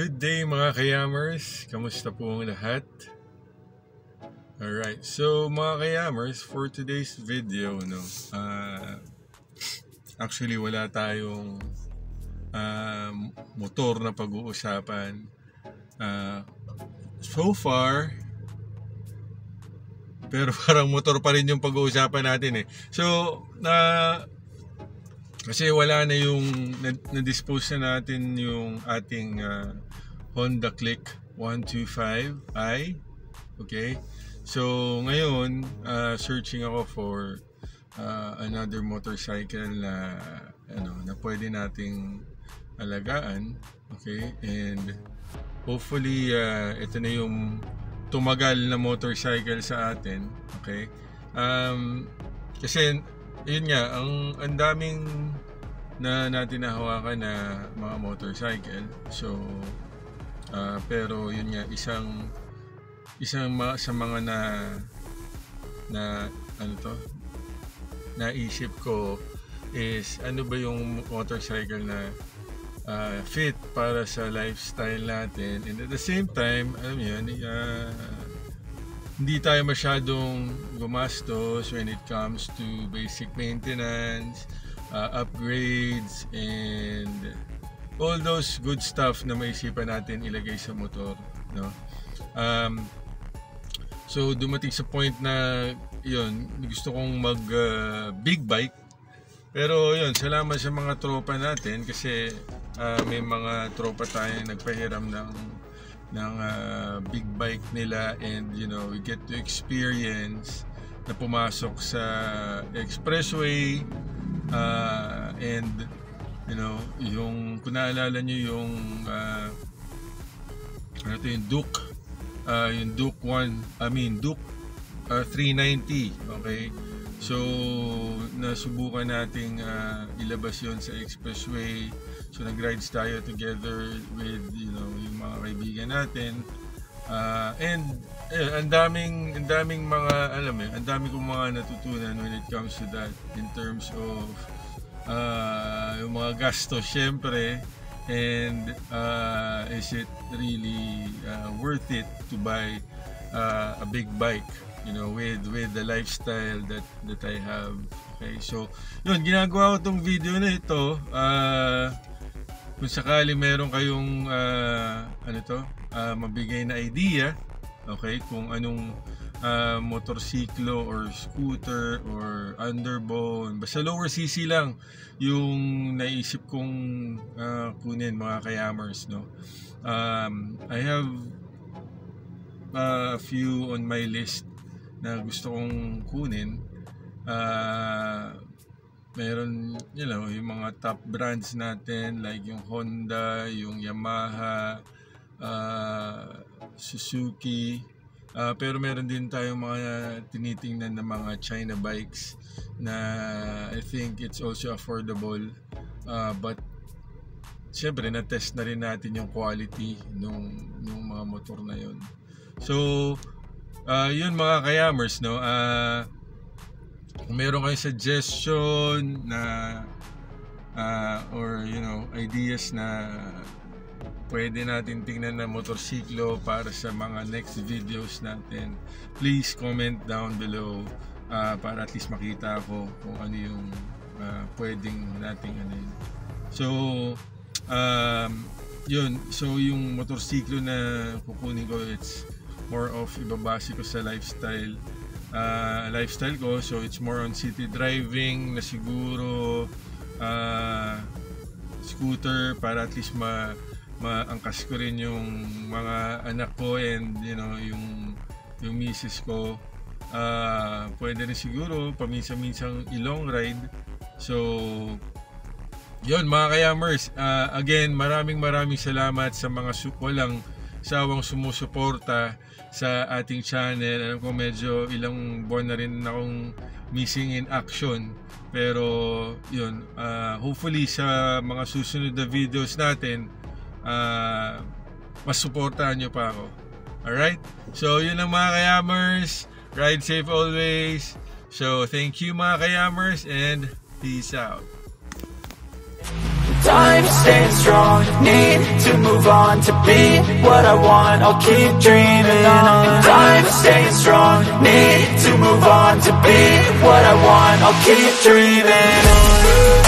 Good day mga kayamers, kamusta po ang lahat? Alright, so mga kayamers, for today's video, actually wala tayong motor na pag-uusapan so far, pero parang motor pa rin yung pag-uusapan natin eh. So, kasi wala na yung na-dispose na natin yung ating Honda Click 125i. Okay? So ngayon, searching ako for another motorcycle na na pwede nating alagaan. Okay? And hopefully ito na yung tumagal na motorcycle sa atin. Okay? Kasi yun nga, ang daming na natin nahawakan na mga motorcycle. So pero yun nga, isang sa mga naisip ko is ano ba yung motorcycle na fit para sa lifestyle natin, and at the same time, alam mo yun, hindi tayo masyadong gumastos when it comes to basic maintenance, upgrades, and all those good stuff na maisipan natin ilagay sa motor, no? So dumating sa point na yun, gusto kong mag big bike, pero yun, salamat sa mga tropa natin kasi may mga tropa tayo nagpahiram ng big bike nila, and we get to experience na pumasok sa expressway, and yung kung naalala nyo yung yung Duke, Duke 390. Okay, so nasubukan nating ilabas yon sa expressway. So nag-rides tayo together with yung mga kaibigan natin, and ang daming mga ang dami kong mga natutunan when it comes to that, in terms of yung mga gastos syempre, and is it really worth it to buy a big bike with the lifestyle that I have. Okay, so yun, ginagawa ko tong video na ito kung sakali meron kayong mabigay na idea, okay, kung anong motorsiklo or scooter or underbone, basta lower cc lang yung naisip kong kunin mga kayamers, no? I have a few on my list na gusto kong kunin. Meron yung mga top brands natin like yung Honda, yung Yamaha, Suzuki, pero meron din tayong mga tinitingnan na mga China bikes na I think it's also affordable, but syempre na-test na rin natin yung quality nung mga motor na yun. So yun mga kayamers, no? Kung meron kayong suggestion na or ideas na pwede natin tingnan na motorsiklo para sa mga next videos natin, please comment down below para at least makita ko kung ano yung pwedeng nating yun. So yun, so yung motorsiklo na kukunin ko, it's more of ibabase ko sa lifestyle ko, so it's more on city driving na siguro, scooter para at least maangkas ko rin yung mga anak ko, and yung misis ko. Pwede rin siguro paminsan-minsang i-long ride. So yun mga kayamers, again, maraming salamat sa mga walang sawang sumusuporta sa ating channel. Alam ko medyo ilang buwan na rin akong missing in action, pero yun, hopefully sa mga susunod na videos natin mas suportahan nyo pa ako. Alright, so yun lang mga kayamers, ride safe always. So thank you mga kayamers, and peace out. time, staying strong. Need to move on to be what I want. I'll keep dreaming on. Time, staying strong. Need to move on to be what I want. I'll keep dreaming on.